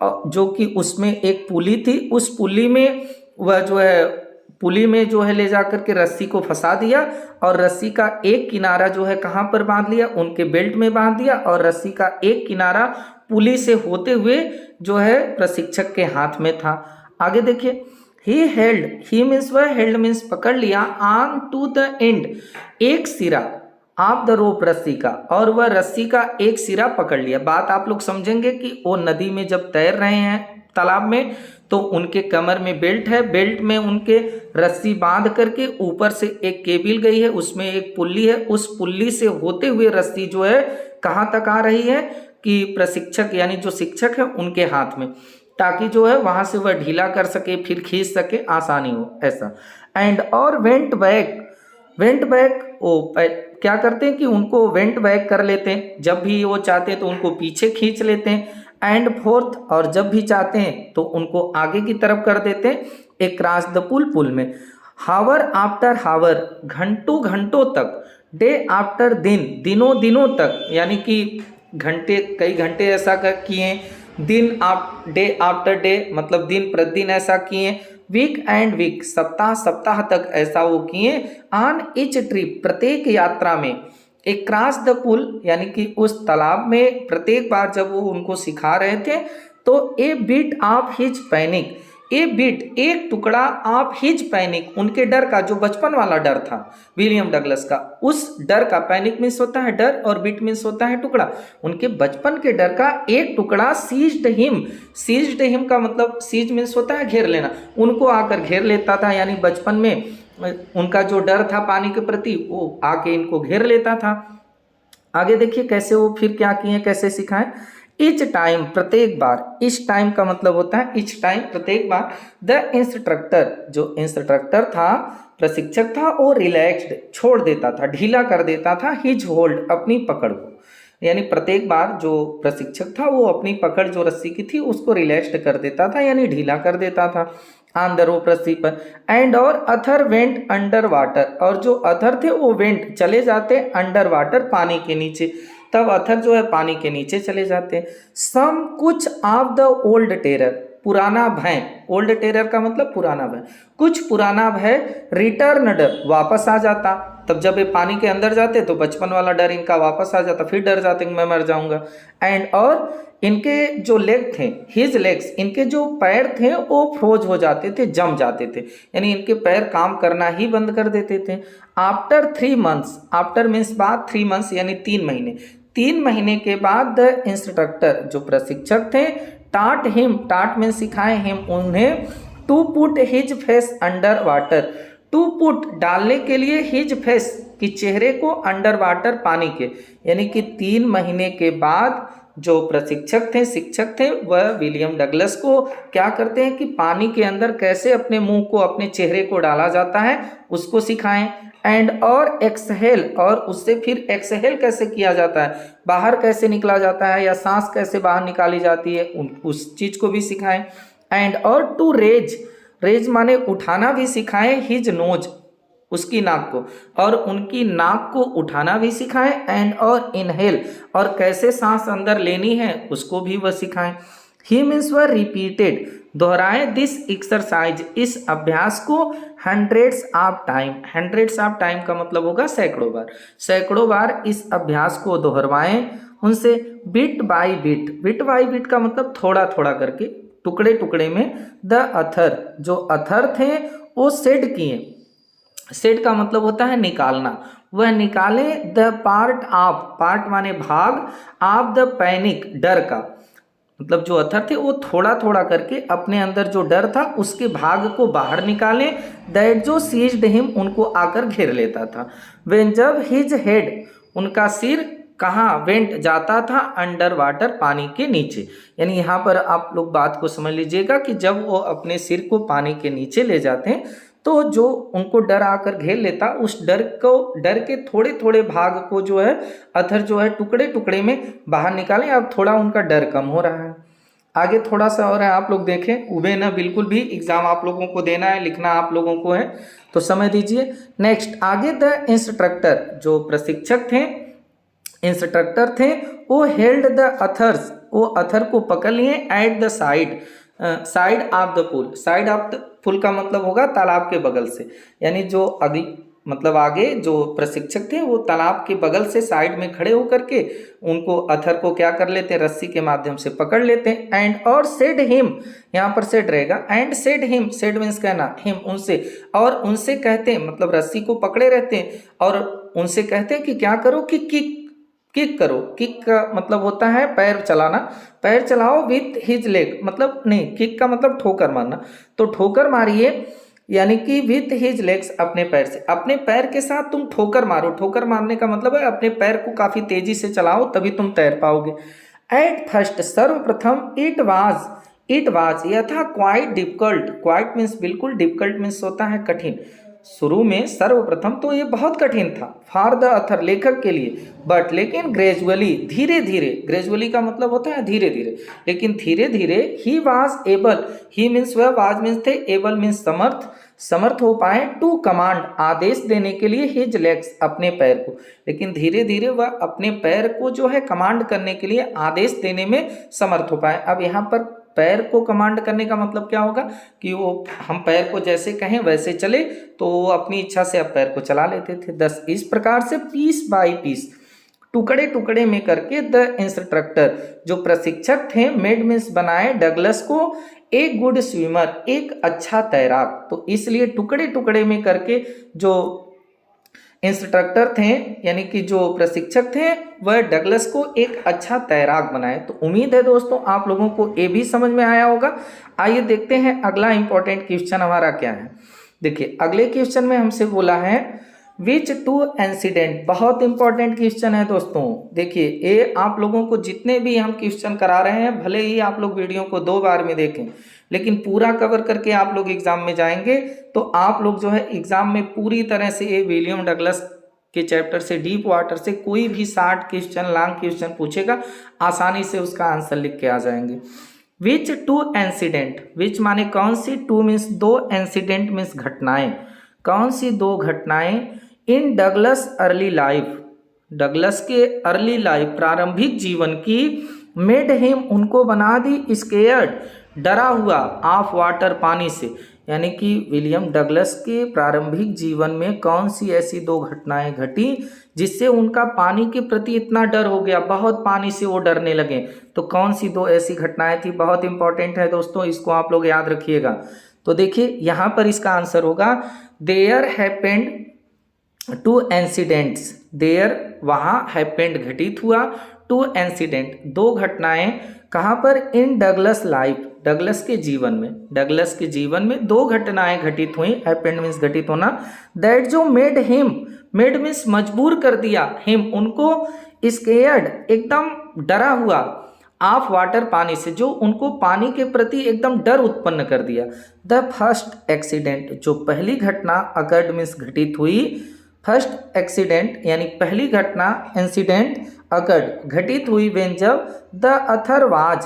जो कि उसमें एक पुली थी। उस पुली में वह जो है पुली में जो है ले जाकर के रस्सी को फंसा दिया, और रस्सी का एक किनारा जो है कहाँ पर बांध लिया, उनके बेल्ट में बांध दिया, और रस्सी का एक किनारा पुली से होते हुए जो है प्रशिक्षक के हाथ में था। आगे देखिए, ही मीन्स वह हेल्ड मीन्स पकड़ लिया, ऑन टू द एंड एक सिरा ऑफ द रोप रस्सी का, और वह रस्सी का एक सिरा पकड़ लिया। बात आप लोग समझेंगे कि वो नदी में जब तैर रहे हैं तालाब में, तो उनके कमर में बेल्ट है, बेल्ट में उनके रस्सी बांध करके ऊपर से एक केबिल गई है, उसमें एक पुल्ली है, उस पुल्ली से होते हुए रस्सी जो है कहाँ तक आ रही है कि प्रशिक्षक यानी जो शिक्षक है उनके हाथ में, ताकि जो है वहां से वह ढीला कर सके, फिर खींच सके, आसानी हो ऐसा। एंड और वेंट बैक वो क्या करते हैं कि उनको वेंट बैक कर लेते हैं, जब भी वो चाहते हैं तो उनको पीछे खींच लेते हैं। एंड फोर्थ, और जब भी चाहते हैं तो उनको आगे की तरफ कर देते हैं, एक क्रॉस द पुल में। हावर आफ्टर हावर, घंटों घंटों तक, डे आफ्टर दिन, दिनों दिनों तक, यानी कि घंटे कई घंटे ऐसा किए, डे आफ्टर डे मतलब दिन प्रतिदिन ऐसा किए, वीक एंड वीक सप्ताह सप्ताह तक ऐसा वो किए। ऑन ईच ट्रिप प्रत्येक यात्रा में, एक क्रॉस द पुल यानी कि उस तालाब में प्रत्येक बार जब वो उनको सिखा रहे थे, तो ए bit of his panic, A bit एक टुकड़ा ऑफ हिज पैनिक, उनके डर का, जो बचपन वाला डर था विलियम डगलस का, उस डर का, पैनिक मीन्स होता है डर और बिट मीन्स होता है टुकड़ा, उनके बचपन के डर का एक टुकड़ा सीज्ड हिम का मतलब सीज मीन्स होता है घेर लेना, उनको आकर घेर लेता था, यानी बचपन में उनका जो डर था पानी के प्रति वो आके इनको घेर लेता था। आगे देखिए कैसे वो फिर क्या किए, कैसे सिखाएं। इच टाइम प्रत्येक बार, इच टाइम का मतलब होता है इच टाइम प्रत्येक बार, द इंस्ट्रक्टर जो इंस्ट्रक्टर था, प्रशिक्षक था, वो रिलैक्स्ड छोड़ देता था, ढीला कर देता था, हिज होल्ड अपनी पकड़ को, यानी प्रत्येक बार जो प्रशिक्षक था वो अपनी पकड़ जो रस्सी की थी उसको रिलैक्स्ड कर देता था, यानी ढीला कर देता था ऑन द रोप रस्सी पर। एंड और अथर वेंट अंडर वाटर, और जो अथर थे वो वेंट चले जाते अंडर वाटर पानी के नीचे, तब अथर जो है पानी के नीचे चले जाते। सम कुछ ऑफ द ओल्ड टेरर, पुराना भय, ओल्ड टेरर का मतलब पुराना भय, कुछ पुराना भय, रिटर्नड वापस आ जाता, तब जब ये पानी के अंदर जाते तो बचपन वाला डर इनका वापस आ जाता, फिर डर जाते मैं मर जाऊंगा। एंड और इनके जो लेग थे, हिज लेग्स, इनके जो पैर थे वो फ्रोज हो जाते थे, जम जाते थे, यानी इनके पैर काम करना ही बंद कर देते थे। आफ्टर 3 months, आफ्टर मीन्स बाद, 3 months यानी 3 महीने, 3 महीने के बाद द इंस्ट्रक्टर जो प्रशिक्षक थे, टाट हिम, टाट मीन्स सिखाए, हिम उन्हें, to put his face under water, to put डालने के लिए, हिज फेस कि चेहरे को, अंडर वाटर पानी के, यानी कि 3 महीने के बाद जो प्रशिक्षक थे, शिक्षक थे, वह विलियम डगलस को क्या करते हैं कि पानी के अंदर कैसे अपने मुंह को, अपने चेहरे को डाला जाता है उसको सिखाएं। एंड और एक्सहेल, और उससे फिर एक्सहेल कैसे किया जाता है, बाहर कैसे निकला जाता है, या सांस कैसे बाहर निकाली जाती है, उस चीज को भी सिखाएं। एंड और टू रेज माने उठाना भी सिखाएं, हिज नोज उसकी नाक को, और उनकी नाक को उठाना भी सिखाएं। एंड और इनहेल, और कैसे सांस अंदर लेनी है उसको भी वह सिखाएं। ही मीन्स वह रिपीटेड, दोहराएं दिस एक्सरसाइज, इस अभ्यास को, हंड्रेड्स ऑफ टाइम का मतलब होगा सैकड़ों बार इस अभ्यास को दोहरवाएं उनसे। बिट बाय बिट का मतलब थोड़ा थोड़ा करके, टुकड़े टुकड़े में। द अथर, जो अथर थे वो सेड किए, सेड का मतलब होता है निकालना, वह निकाले द पार्ट माने भाग, ऑफ द पैनिक डर का, मतलब जो अथर थे वो थोड़ा थोड़ा करके अपने अंदर जो डर था उसके भाग को बाहर निकाले, दैट जो सीज्ड हिम उनको आकर घेर लेता था। वेन जब हिज हेड, उनका सिर कहाँ वेंट जाता था, अंडर वाटर पानी के नीचे, यानी यहाँ पर आप लोग बात को समझ लीजिएगा कि जब वो अपने सिर को पानी के नीचे ले जाते हैं तो जो उनको डर आकर घेर लेता, उस डर के थोड़े थोड़े भाग को जो है अथर जो है टुकड़े टुकड़े में बाहर निकालें। अब थोड़ा उनका डर कम हो रहा है। आगे थोड़ा सा और है, आप लोग देखें, उबे ना बिल्कुल भी, एग्जाम आप लोगों को देना है, लिखना आप लोगों को है, तो समय दीजिए। नेक्स्ट आगे द इंस्ट्रक्टर, जो प्रशिक्षक थे, इंस्ट्रक्टर थे, वो हेल्ड द अथर्स, वो अथर को पकड़ लिए at the side, side of the pool. Side of the pool का मतलब होगा तालाब के बगल से, यानी जो अभी मतलब आगे जो प्रशिक्षक थे वो तालाब के बगल से साइड में खड़े होकर के उनको अथर को क्या कर लेते, रस्सी के माध्यम से पकड़ लेते। एंड और सेड हिम, यहाँ पर सेड रहेगा, and said him, said means कहना, हिम उनसे, और उनसे कहते हैं मतलब रस्सी को पकड़े रहते हैं और उनसे कहते हैं कि क्या करो, कि किक करो। किक का मतलब होता है पैर चलाना, पैर चलाओ विथ हिज लेग, मतलब नहीं, किक का मतलब ठोकर मारना, तो ठोकर मारिए, यानी कि विथ हिज लेग्स, अपने पैर से, अपने पैर के साथ तुम ठोकर मारो। ठोकर मारने का मतलब है अपने पैर को काफी तेजी से चलाओ, तभी तुम तैर पाओगे। एट फर्स्ट, सर्वप्रथम, इट वाज यह था क्वाइट डिफिकल्ट, क्वाइट मीन्स बिल्कुल, डिफिकल्ट मीन्स होता है कठिन। शुरू में सर्वप्रथम तो ये बहुत कठिन था फॉर द अथर, लेखक के लिए, बट लेकिन ग्रेजुअली, धीरे धीरे, ग्रेजुअली का मतलब होता है धीरे धीरे, लेकिन धीरे धीरे he was able, he means वह, वाज मीन्स थे, एबल मीन्स समर्थ, समर्थ हो पाए, टू कमांड, आदेश देने के लिए, हिज लेग्स, अपने पैर को, लेकिन धीरे धीरे वह अपने पैर को जो है कमांड करने के लिए, आदेश देने में समर्थ हो पाए। अब यहाँ पर पैर को कमांड करने का मतलब क्या होगा कि वो, हम पैर को जैसे कहें वैसे चले, तो वो अपनी इच्छा से अब पैर को चला लेते थे। 10 इस प्रकार से पीस बाय पीस, टुकड़े टुकड़े में करके, द इंस्ट्रक्टर, जो प्रशिक्षक थे, मेड मीन्स बनाए, डगलस को एक गुड स्विमर, एक अच्छा तैराक, तो इसलिए टुकड़े टुकड़े में करके जो इंस्ट्रक्टर थे यानी कि जो प्रशिक्षक थे वह डगलस को एक अच्छा तैराक बनाए। तो उम्मीद है दोस्तों आप लोगों को ये भी समझ में आया होगा। आइए देखते हैं अगला इंपॉर्टेंट क्वेश्चन हमारा क्या है। देखिए अगले क्वेश्चन में हमसे बोला है विच टू इंसिडेंट, बहुत इंपॉर्टेंट क्वेश्चन है दोस्तों। देखिए ये आप लोगों को जितने भी हम क्वेश्चन करा रहे हैं, भले ही आप लोग वीडियो को 2 बार में देखें, लेकिन पूरा कवर करके आप लोग एग्जाम में जाएंगे तो आप लोग जो है एग्जाम में पूरी तरह से ये विलियम डगलस के चैप्टर से, डीप वाटर से कोई भी 60 क्वेश्चन, लॉन्ग क्वेश्चन पूछेगा, आसानी से उसका आंसर लिख के आ जाएंगे। विच टू इंसिडेंट, विच माने कौन सी, टू मीन्स 2, इंसिडेंट मीन्स घटनाएं, कौन सी 2 घटनाएं, इन डगलस अर्ली लाइफ, डगलस के अर्ली लाइफ, प्रारंभिक जीवन की, मेड हिम, उनको बना दी, स्केयर्ड, डरा हुआ, ऑफ वाटर, पानी से, यानी कि विलियम डगलस के प्रारंभिक जीवन में कौन सी ऐसी 2 घटनाएं घटी जिससे उनका पानी के प्रति इतना डर हो गया, बहुत पानी से वो डरने लगे। तो कौन सी 2 ऐसी घटनाएं थी, बहुत इंपॉर्टेंट है दोस्तों, इसको आप लोग याद रखिएगा। तो देखिए यहाँ पर इसका आंसर होगा there happened two incidents, there वहाँ, हैपेंड घटित हुआ, टू इंसिडेंट 2 घटनाएं, कहाँ पर, इन डगलस लाइफ, डगलस के जीवन में, डगलस के जीवन में 2 घटनाएं घटित हुई, हैपेंड मीन्स घटित होना, दैट जो मेड हिम, मेड मीन्स मजबूर कर दिया, हिम उनको, स्केयर्ड एकदम डरा हुआ, ऑफ वाटर पानी से, जो उनको पानी के प्रति एकदम डर उत्पन्न कर दिया। द फर्स्ट एक्सीडेंट, जो पहली घटना, अकर्ड मीन्स घटित हुई, फर्स्ट एक्सीडेंट यानी पहली घटना, इंसिडेंट, अकर्ड घटित हुई, वेन जब, द अथर वाज,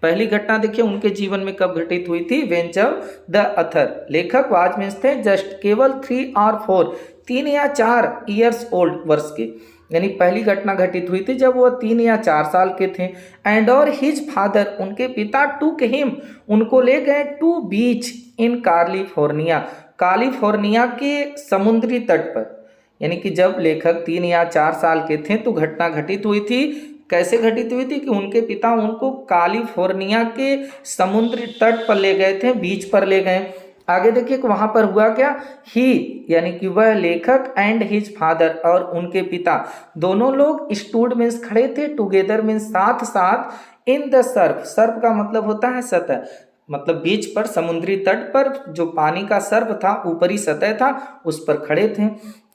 पहली घटना देखिए उनके जीवन में कब घटित हुई थी, वेन जब, द अथर, लेखक, वाज मीन्स थे, जस्ट केवल 3 और 4, 3 या 4 ईयर्स ओल्ड, वर्ष के, यानी पहली घटना घटित हुई थी जब वो 3 या 4 साल के थे। एंड और हिज फादर, उनके पिता, टूक हिम, उनको ले गए, to beach in California, California के समुद्री तट पर, यानी कि जब लेखक 3 या 4 साल के थे तो घटना घटित हुई थी। कैसे घटित हुई थी कि उनके पिता उनको कैलिफोर्निया के समुद्री तट पर ले गए थे, बीच पर ले गए। आगे देखिए वहां पर हुआ क्या, ही यानी कि वह लेखक, एंड हिज फादर, और उनके पिता, दोनों लोग, स्टूड मीन्स खड़े थे, टुगेदर मीन्स साथ साथ, इन द सर्फ, सर्फ का मतलब होता है सतह, मतलब बीच पर, समुद्री तट पर जो पानी का सर्फ था, ऊपरी सतह था, उस पर खड़े थे।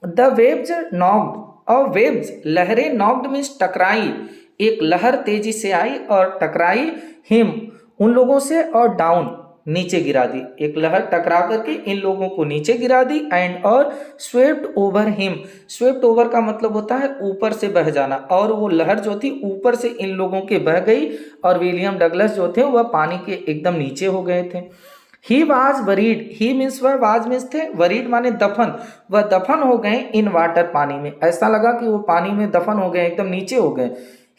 द वेव्स नॉक्ड, और वेव्स लहरें, नॉक्ड मीन्स टकराई, एक लहर तेजी से आई और टकराई, हिम उन लोगों से, और डाउन नीचे गिरा दी, एक लहर टकरा करके इन लोगों को नीचे गिरा दी। एंड और swept over him, swept over का मतलब होता है ऊपर से बह जाना, और वो लहर जो थी ऊपर से इन लोगों के बह गई और विलियम डगलस जो थे वह पानी के एकदम नीचे हो गए थे। He was worried, he means वह, वाज मीन्स थे, वरीड माने दफन, वह दफन हो गए इन वाटर पानी में, ऐसा लगा कि वो पानी में दफन हो गए, एकदम नीचे हो गए।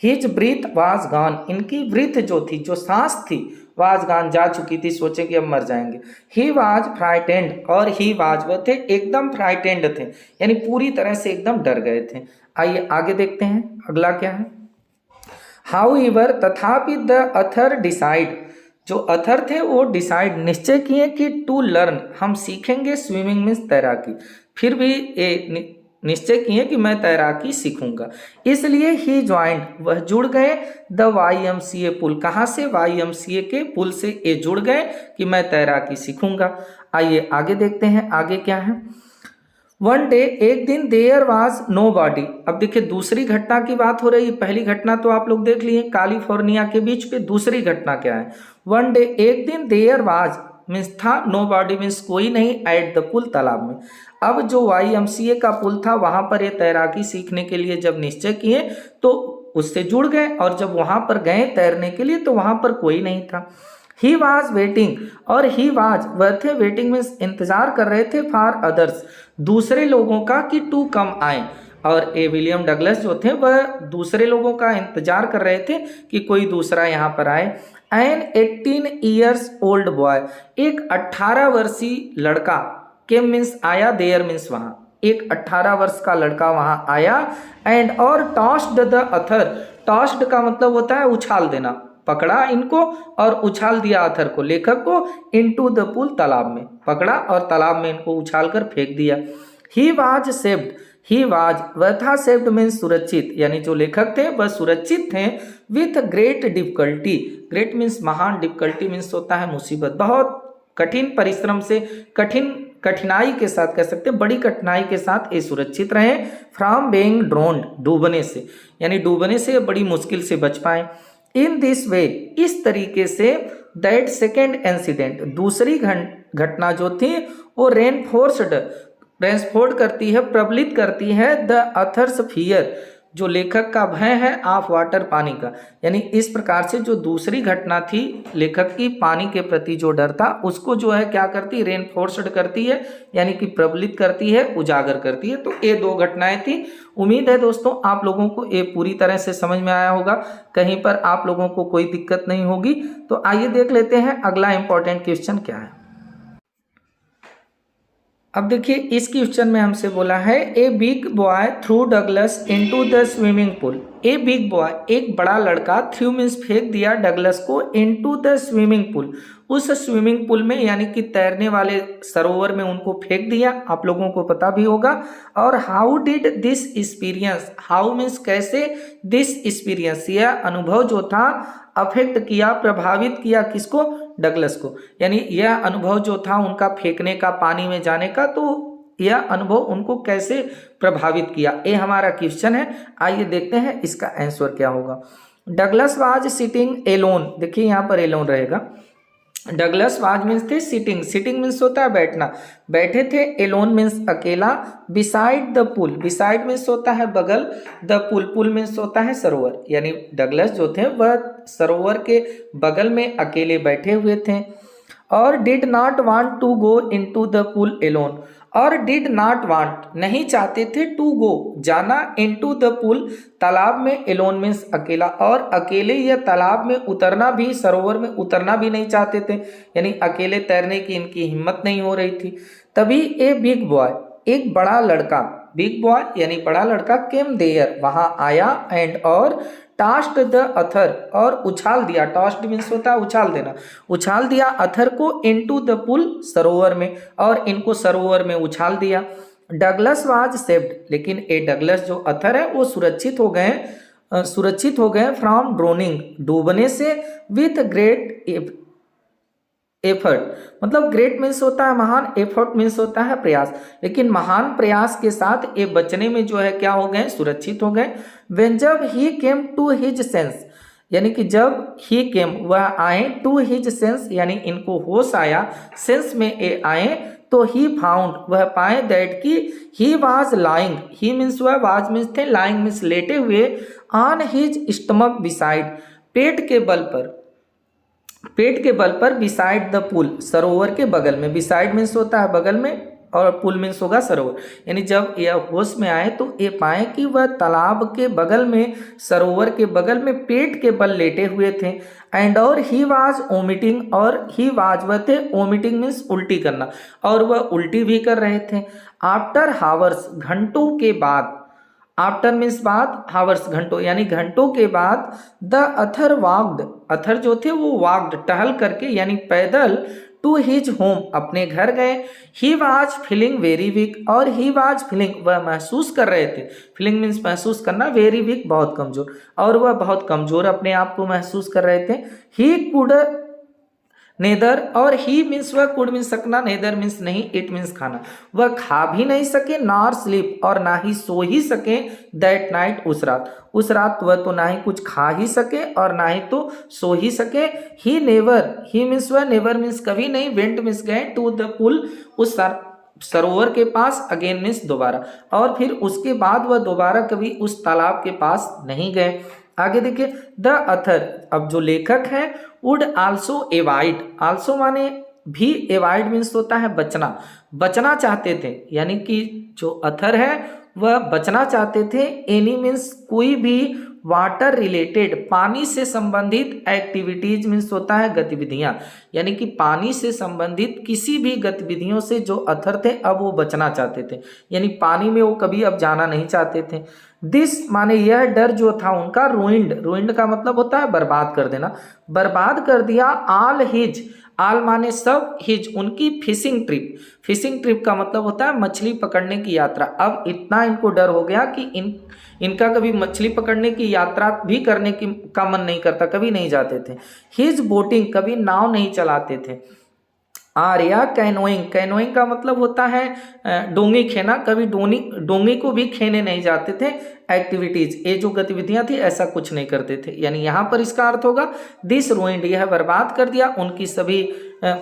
हिज ब्रीथ वाज गॉन, इनकी ब्रीथ जो थी, जो सांस थी, वाज गॉन जा चुकी थी, सोचे कि अब मर जाएंगे। ही वाज फ्राइटेंड, और ही वाज वह थे एकदम फ्राइटेंड थे, यानी पूरी तरह से एकदम डर गए थे। आइए आगे देखते हैं अगला क्या है। हाउ एवर, तथापि द अथर डिसाइड, जो अथर थे वो डिसाइड निश्चय किए कि टू लर्न, हम सीखेंगे, स्विमिंग मीन्स तैराकी, फिर भी निश्चय किए कि मैं तैराकी सीखूंगा। इसलिए ही ज्वाइंट, वह जुड़ गए, द YMCA पुल, कहाँ से, YMCA के पुल से ये जुड़ गए कि मैं तैराकी सीखूंगा। आइए आगे देखते हैं आगे क्या है। वन डे, एक दिन, देयर वाज नो बॉडी। अब देखिए दूसरी घटना की बात हो रही है, पहली घटना तो आप लोग देख लिए कैलिफोर्निया के बीच पे, दूसरी घटना क्या है। वन डे, एक दिन, देयर वाज मीन्स था, नो बॉडी मीन्स कोई नहीं, एट द पुल, तालाब में। अब जो YMCA का पुल था वहां पर ये तैराकी सीखने के लिए जब निश्चय किए तो उससे जुड़ गए, और जब वहां पर गए तैरने के लिए तो वहां पर कोई नहीं था। ही वॉज वेटिंग, और ही वॉज वह थे, वेटिंग मीन्स इंतजार कर रहे थे, फॉर अदर्स, दूसरे लोगों का, कि टू कम आए। और ए विलियम डगलस जो थे वह दूसरे लोगों का इंतजार कर रहे थे कि कोई दूसरा यहाँ पर आए। एन 18 ईयर्स ओल्ड बॉय, एक 18 वर्षीय लड़का, केम मीन्स आया, देयर मीन्स वहां, एक 18 वर्ष का लड़का वहां आया। एंड और टॉस्ड द अथर, टॉस्ड का मतलब होता है उछाल देना, पकड़ा इनको और उछाल दिया अथर को, लेखक को, इनटू द पुल, तालाब में पकड़ा और तालाब में इनको उछाल कर फेंक दिया। He was saved, he was वह था, सेव्ड मीन्स सुरक्षित, यानी जो लेखक थे वह सुरक्षित थे, with great difficulty, great means महान, डिफिकल्टी मीन्स होता है मुसीबत, बहुत कठिन परिश्रम से, कठिनाई के साथ कह सकते हैं, बड़ी कठिनाई के साथ ये सुरक्षित रहे। फ्रॉम बीइंग ड्रोन्ड, डूबने से, यानी डूबने से बड़ी मुश्किल से बच पाए। इन दिस वे, इस तरीके से, दैट सेकेंड इंसिडेंट, दूसरी घटना जो थी वो रेनफोर्ड करती है, प्रबलित करती है, द अथर्स फियर, जो लेखक का भय है, ऑफ वाटर, पानी का, यानी इस प्रकार से जो दूसरी घटना थी लेखक की पानी के प्रति जो डर था उसको जो है क्या करती, रेनफोर्स्ड करती है, यानी कि प्रबलित करती है, उजागर करती है। तो ये दो घटनाएं थी। उम्मीद है दोस्तों आप लोगों को ये पूरी तरह से समझ में आया होगा, कहीं पर आप लोगों को कोई दिक्कत नहीं होगी। तो आइए देख लेते हैं अगला इंपॉर्टेंट क्वेश्चन क्या है। अब देखिए इस क्वेश्चन में हमसे बोला है, a big boy through Douglas into the swimming pool. A big boy, एक बड़ा लड़का, थ्रू मीन्स फेंक दिया, डगलस को, इनटू द स्विमिंग पूल, उस स्विमिंग पूल में, यानी कि तैरने वाले सरोवर में उनको फेंक दिया, आप लोगों को पता भी होगा। और how did this experience, how means कैसे, दिस एक्सपीरियंस, यह अनुभव जो था, अफेक्ट किया, प्रभावित किया, किसको, डगलस को, यानी यह अनुभव जो था उनका फेंकने का, पानी में जाने का, तो यह अनुभव उनको कैसे प्रभावित किया, ये हमारा क्वेश्चन है। आइए देखते हैं इसका आंसर क्या होगा। डगलस वाज सिटिंग एलोन, देखिए यहाँ पर एलोन रहेगा, डगलस वाज मीन्स थे सिटिंग, सिटिंग मीन्स होता है बैठना, बैठे थे, एलोन मीन्स अकेला, beside the pool, beside means होता है बगल, द पुल, पुल मीन्स होता है सरोवर, यानी डगलस जो थे वह सरोवर के बगल में अकेले बैठे हुए थे। और did not want to go into the pool alone, और डिड नॉट वांट, नहीं चाहते थे, टू गो, जाना, इनटू द पुल, तालाब में, एलोन मीन्स अकेला, और अकेले यह तालाब में उतरना भी, सरोवर में उतरना भी नहीं चाहते थे, यानी अकेले तैरने की इनकी हिम्मत नहीं हो रही थी। तभी ए बिग बॉय, एक बड़ा लड़का, बिग बॉय यानी बड़ा लड़का, केम देयर, वहां आया, एंड और, टास्ट द अथर, और उछाल दिया, टास्ट मीन्स होता है उछाल देना, उछाल दिया अथर को, इनटू द पुल, सरोवर में, और इनको सरोवर में उछाल दिया। डगलस वाज सेव्ड, लेकिन ए डगलस जो अथर है वो सुरक्षित हो गए फ्रॉम ड्रोनिंग, डूबने से, विथ ग्रेट एफर्ट, मतलब ग्रेट मीन्स होता है महान, एफर्ट मीन्स होता है प्रयास, लेकिन महान प्रयास के साथ ये बचने में जो है क्या हो गए, सुरक्षित हो गए। व्हेन जब ही केम टू हिज सेंस, यानी कि जब ही केम वह आए, टू हिज सेंस यानी इनको होश आया, सेंस में ए आए, तो ही फाउंड वह पाए, दैट की he was lying, he means वह, वाज मीन्स थे, लाइंग मीन्स लेटे हुए, ऑन हिज स्टमक बिसाइड पेट के बल पर, पेट के बल पर, बिसाइड द पूल सरोवर के बगल में, बिसाइड मीन्स होता है बगल में और पुल मीन्स होगा सरोवर, यानी जब यह होश में आए तो ये पाए कि वह तालाब के बगल में, सरोवर के बगल में पेट के बल लेटे हुए थे। एंड और ही वाज ओमिटिंग, और ही वाज वह थे, ओमिटिंग मीन्स उल्टी करना, और वह उल्टी भी कर रहे थे। आफ्टर हावर्स घंटों के बाद, आफ्टर मीन्स बाद, हावर्स घंटों यानी घंटों के बाद, द अथर वाक्ड, अथर जो थे वो वाक्ड टहल करके यानी पैदल, टू हिज होम अपने घर गए। He was feeling very weak, और ही वाज फीलिंग वह महसूस कर रहे थे, फीलिंग मीन्स महसूस करना, वेरी वीक बहुत कमजोर, और वह बहुत कमजोर अपने आप को महसूस कर रहे थे। ही कुड नेदर, और ही मीन्स वह, कुड मीन्स सकना, नेदर मीन्स नहीं, इट मीन्स खाना, वह खा भी नहीं सके, नॉर स्लीप और ना ही सो ही सके, दैट नाइट उस रात, उस रात वह तो ना ही कुछ खा ही सके और ना ही तो सो ही सके। ही नेवर, ही मीन्स वह, नेवर मीन्स कभी नहीं, वेंट मीन्स गए, टू द पुल उस सरोवर के पास, अगेन मीन्स दोबारा, और फिर उसके बाद वह दोबारा कभी उस तालाब के पास नहीं गए। आगे देखिए, द अथर, अब जो लेखक है, वुड आल्सो एवाइड, आल्सो माने भी, एवाइड मीन्स होता है बचना, बचना चाहते थे, यानी कि जो अथर है वह बचना चाहते थे, एनी मीन्स कोई भी, वाटर रिलेटेड पानी से संबंधित, एक्टिविटीज मीन्स होता है गतिविधियां, यानी कि पानी से संबंधित किसी भी गतिविधियों से जो अथर थे अब वो बचना चाहते थे, यानी पानी में वो कभी अब जाना नहीं चाहते थे। दिस माने यह डर जो था उनका, रूइंड, रूइंड का मतलब होता है बर्बाद कर देना, बर्बाद कर दिया, ऑल हिज, आल माने सब, हिज उनकी फिशिंग ट्रिप, फिशिंग ट्रिप का मतलब होता है मछली पकड़ने की यात्रा। अब इतना इनको डर हो गया कि इनका कभी मछली पकड़ने की यात्रा भी करने का मन नहीं करता, कभी नहीं जाते थे। हिज बोटिंग, कभी नाव नहीं चलाते थे। आर्या कैनोइंग, कैनोइंग का मतलब होता है डोंगी खेना, कभी डोंगी को भी खेने नहीं जाते थे। एक्टिविटीज, ये जो गतिविधियां थी ऐसा कुछ नहीं करते थे, यानी यहाँ पर इसका अर्थ होगा दिस रूइंड, यह बर्बाद कर दिया उनकी सभी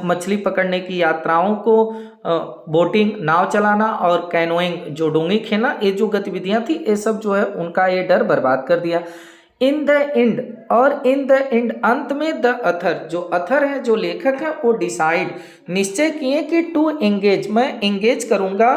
मछली पकड़ने की यात्राओं को, बोटिंग नाव चलाना और कैनोइंग जो डोंगी खेना, ये जो गतिविधियां थी ये सब जो है उनका ये डर बर्बाद कर दिया। इन द एंड, और इन द एंड अंत में, द अथर जो अथर है, जो लेखक है, वो डिसाइड निश्चय किए कि टू एंगेज, मैं एंगेज करूंगा,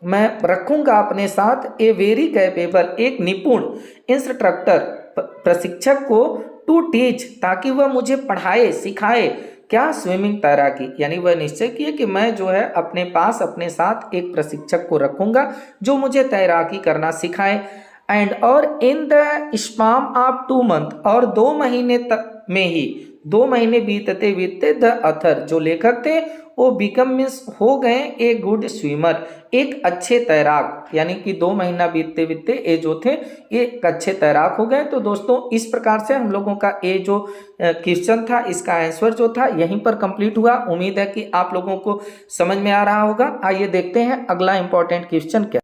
मैं रखूंगा अपने साथ, ए वेरी कैपेबल एक निपुण, इंस्ट्रक्टर प्रशिक्षक को, टू टीच ताकि वह मुझे पढ़ाए सिखाए, क्या, स्विमिंग तैराकी, यानी वह निश्चय किए कि मैं जो है अपने पास अपने साथ एक प्रशिक्षक को रखूंगा जो मुझे तैराकी करना सिखाए। एंड और in the sperm of 2 month, और 2 महीने तक में ही, 2 महीने बीतते बीतते, द अथर जो लेखक थे वो बिकम मीन्स हो गए, ए गुड स्विमर एक अच्छे तैराक, यानी कि 2 महीना बीतते बीतते ये जो थे ये एक अच्छे तैराक हो गए। तो दोस्तों इस प्रकार से हम लोगों का ये जो क्वेश्चन था इसका आंसर जो था यहीं पर कंप्लीट हुआ। उम्मीद है कि आप लोगों को समझ में आ रहा होगा। आइए देखते हैं अगला इंपॉर्टेंट क्वेश्चन क्या।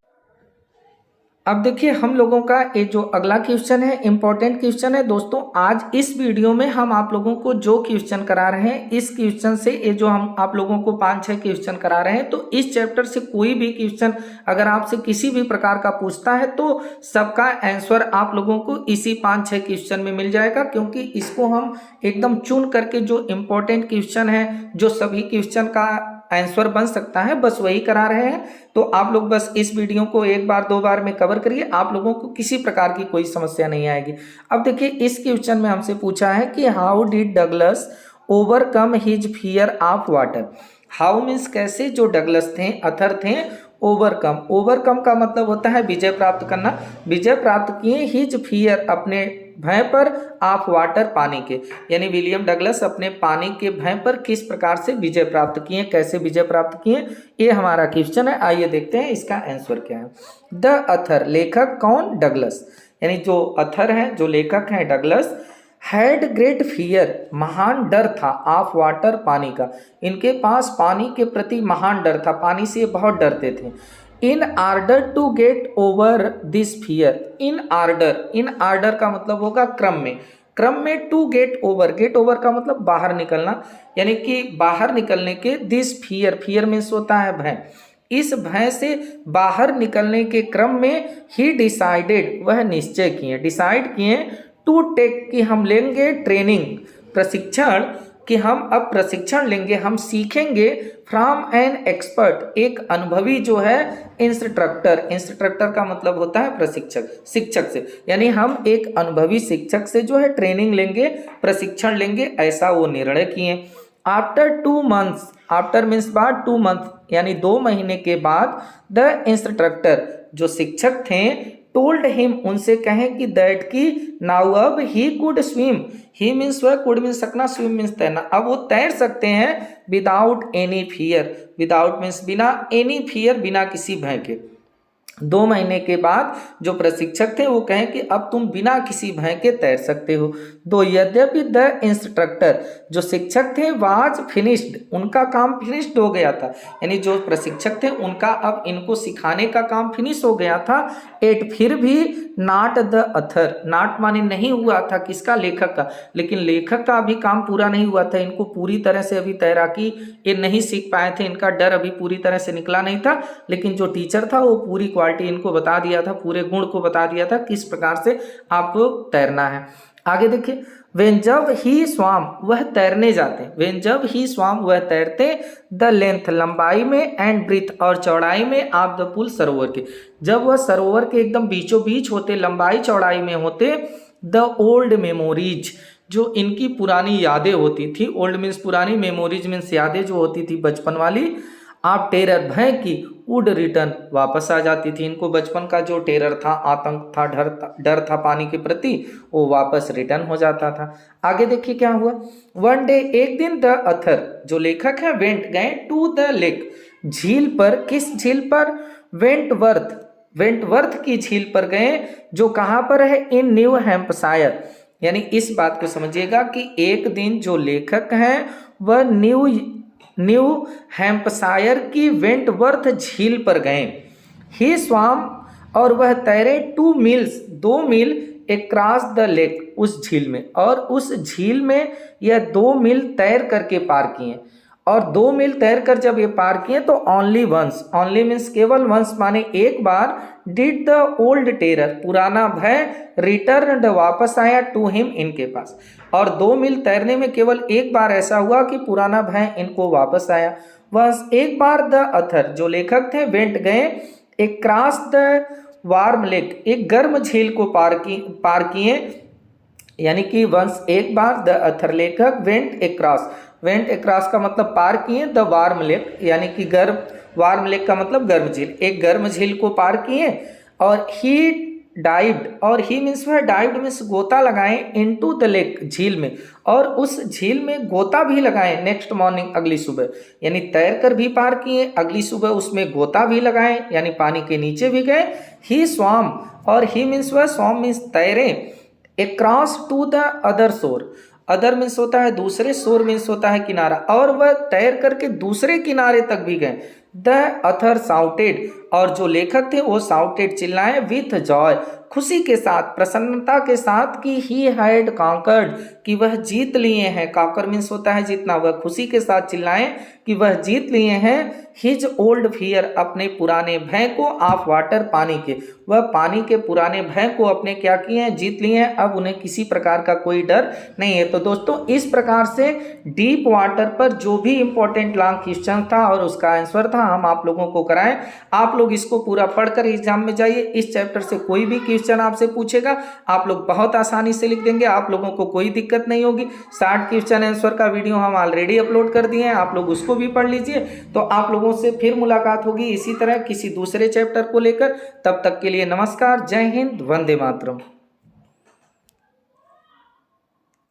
अब देखिए हम लोगों का ये जो अगला क्वेश्चन है इम्पोर्टेंट क्वेश्चन है दोस्तों। आज इस वीडियो में हम आप लोगों को जो क्वेश्चन करा रहे हैं इस क्वेश्चन से, ये जो हम आप लोगों को 5-6 क्वेश्चन करा रहे हैं, तो इस चैप्टर से कोई भी क्वेश्चन अगर आपसे किसी भी प्रकार का पूछता है तो सबका आंसर आप लोगों को इसी 5-6 क्वेश्चन में मिल जाएगा, क्योंकि इसको हम एकदम चुन करके जो इम्पोर्टेंट क्वेश्चन है, जो सभी क्वेश्चन का आंसर बन सकता है, बस वही करा रहे हैं। तो आप लोग बस इस वीडियो को 1 बार 2 बार में कवर करिए, आप लोगों को किसी प्रकार की कोई समस्या नहीं आएगी। अब देखिए इस क्वेश्चन में हमसे पूछा है कि how did Douglas overcome his fear of water. How means कैसे जो डगलस थे, अथर थे, ओवरकम, ओवरकम का मतलब होता है विजय प्राप्त करना, विजय प्राप्त किए, हिज फियर अपने भय पर, ऑफ वाटर पानी के, यानी विलियम डगलस अपने पानी के भय पर किस प्रकार से विजय प्राप्त किए, कैसे विजय प्राप्त किए, ये हमारा क्वेश्चन है। आइए देखते हैं इसका आंसर क्या है। द अथर लेखक कौन, डगलस, यानी जो अथर है जो लेखक हैं डगलस, हैड ग्रेट फियर महान डर था, ऑफ वाटर पानी का, इनके पास पानी के प्रति महान डर था, पानी से बहुत डरते थे। In order to get over this fear, in order, in order का मतलब होगा क्रम में, क्रम में to get over, get over का मतलब बाहर निकलना, यानी कि बाहर निकलने के, दिस फियर, फियर मीन्स होता है भय, इस भय से बाहर निकलने के क्रम में ही डिसाइडेड, वह निश्चय किए, डिसाइड किए टू टेक कि हम लेंगे ट्रेनिंग, प्रशिक्षण, कि हम अब प्रशिक्षण लेंगे, हम सीखेंगे फ्रॉम एन एक्सपर्ट, एक अनुभवी जो है इंस्ट्रक्टर, इंस्ट्रक्टर का मतलब होता है प्रशिक्षक, शिक्षक से, यानी हम एक अनुभवी शिक्षक से जो है ट्रेनिंग लेंगे, प्रशिक्षण लेंगे, ऐसा वो निर्णय किए। आफ्टर 2 months, आफ्टर मीन्स बाद, 2 months यानी 2 महीने के बाद, द इंस्ट्रक्टर जो शिक्षक थे, टोल्ड हिम उनसे कहें कि दैट की नाउ अब he could swim, he means वह, कुड मीन्स सकना, स्विम मीन्स तैरना, अब वो तैर सकते हैं without any fear, without means बिना, एनी फियर बिना किसी भय के। 2 महीने के बाद जो प्रशिक्षक थे वो कहें कि अब तुम बिना किसी भय के तैर सकते हो। दो यद्यपि द इंस्ट्रक्टर जो शिक्षक थे वाज फिनिश्ड, उनका काम फिनिश्ड हो गया था, यानी जो प्रशिक्षक थे उनका अब इनको सिखाने का काम फिनिश हो गया था, एट फिर भी नॉट द अथर, नॉट माने नहीं हुआ था, किसका, लेखक का, लेकिन लेखक का अभी काम पूरा नहीं हुआ था, इनको पूरी तरह से अभी तैराकी ये नहीं सीख पाए थे, इनका डर अभी पूरी तरह से निकला नहीं था, लेकिन जो टीचर था वो पूरी क्वालिटी इनको बता दिया था, पूरे गुण को बता दिया था किस प्रकार से आपको तैरना है। आगे देखिए, वेन जब ही स्वाम, वह तैरने जाते, वेन जब ही स्वाम वह तैरते, द लेंथ लंबाई में, एंड ब्रीथ और चौड़ाई में, ऑफ द पुल सरोवर के, जब वह सरोवर के एकदम बीचों बीच होते, लंबाई चौड़ाई में होते, द ओल्ड मेमोरीज जो इनकी पुरानी यादें होती थी, ओल्ड मीन्स पुरानी, मेमोरीज मीन्स यादें जो होती थी बचपन वाली, आप टेरर भय की, वुड रिटर्न वापस आ जाती थी, इनको बचपन का जो टेरर था, आतंक था, डर था पानी के प्रति, वो वापस रिटर्न हो जाता था। आगे देखिए क्या हुआ, वन डे एक दिन, द अथर जो लेखक है वेंट गए टू द लेक झील पर, किस झील पर, वेंटवर्थ, वेंटवर्थ की झील पर गए, जो कहाँ पर है, इन न्यू हैम्पशायर, यानी इस बात को समझिएगा कि एक दिन जो लेखक हैं वह न्यू हैम्पशायर की वेंटवर्थ झील पर गए, ही स्वाम और वह तैरे 2 miles 2 mile across the lake उस झील में, और उस झील में यह 2 मील तैर करके पार किए, और 2 मील तैर कर जब ये पार किए तो ओनली वंस, ओनली मीन्स केवल, वंस माने एक बार, डिड द ओल्ड टेरर पुराना भय, रिटर्न वापस आया टू हिम इनके पास, और 2 मील तैरने में केवल एक बार ऐसा हुआ कि पुराना भय इनको वापस आया। वंस एक बार, द अथर जो लेखक थे वेंट गए, एक क्रॉस द वार्म लेक एक गर्म झील को पार किए, यानी कि वंस एक बार, द अथर लेखक वेंट एक्रॉस, वेंट एक्रॉस का मतलब पार किए, द वार्म लेक यानी कि गर्म, वार्म लेक का मतलब गर्म झील, एक गर्म झील को पार किए, और ही डाइव्ड, और ही मीन्स वह, डाइव्ड मीन्स गोता लगाए, इनटू द लेक झील में, और उस झील में गोता भी लगाए, नेक्स्ट मॉर्निंग अगली सुबह, यानी तैर कर भी पार किए, अगली सुबह उसमें गोता भी लगाए, यानी पानी के नीचे भी गए। ही स्वाम, और ही मीन्स वह, स्वाम मीन्स तैरे, अक्रॉस टू द अदर शोर, अदर मीन्स होता है दूसरे, शोर मीन्स होता है किनारा, और वह तैर करके दूसरे किनारे तक भी गए। द अथर साउटेड, और जो लेखक थे वो साउटेड चिल्लाए, विथ जॉय खुशी के साथ, प्रसन्नता के साथ, कि ही हैड कॉन्कर्ड कि वह जीत लिए हैं, कॉन्कर मीन्स होता है जीतना, वह खुशी के साथ चिल्लाएं कि वह जीत लिए हैं, हिज ओल्ड फियर अपने पुराने भय को, ऑफ वाटर पानी के, वह पानी के पुराने भय को अपने क्या किए हैं, जीत लिए हैं, अब उन्हें किसी प्रकार का कोई डर नहीं है। तो दोस्तों इस प्रकार से डीप वाटर पर जो भी इंपॉर्टेंट लॉन्ग क्वेश्चन था और उसका आंसर था हम आप लोगों को कराएं। आप लोग इसको पूरा पढ़कर एग्जाम में जाइए, इस चैप्टर से कोई भी क्वेश्चन आपसे पूछेगा आप लोग बहुत आसानी से लिख देंगे, आप लोगों को कोई दिक्कत नहीं होगी। 60 क्वेश्चन आंसर का वीडियो हम ऑलरेडी अपलोड कर दिए हैं, आप लोग उसको भी पढ़ लीजिए। तो आप लोगों से फिर मुलाकात होगी इसी तरह किसी दूसरे चैप्टर को लेकर। तब तक के लिए नमस्कार, जय हिंद, वंदे मातरम।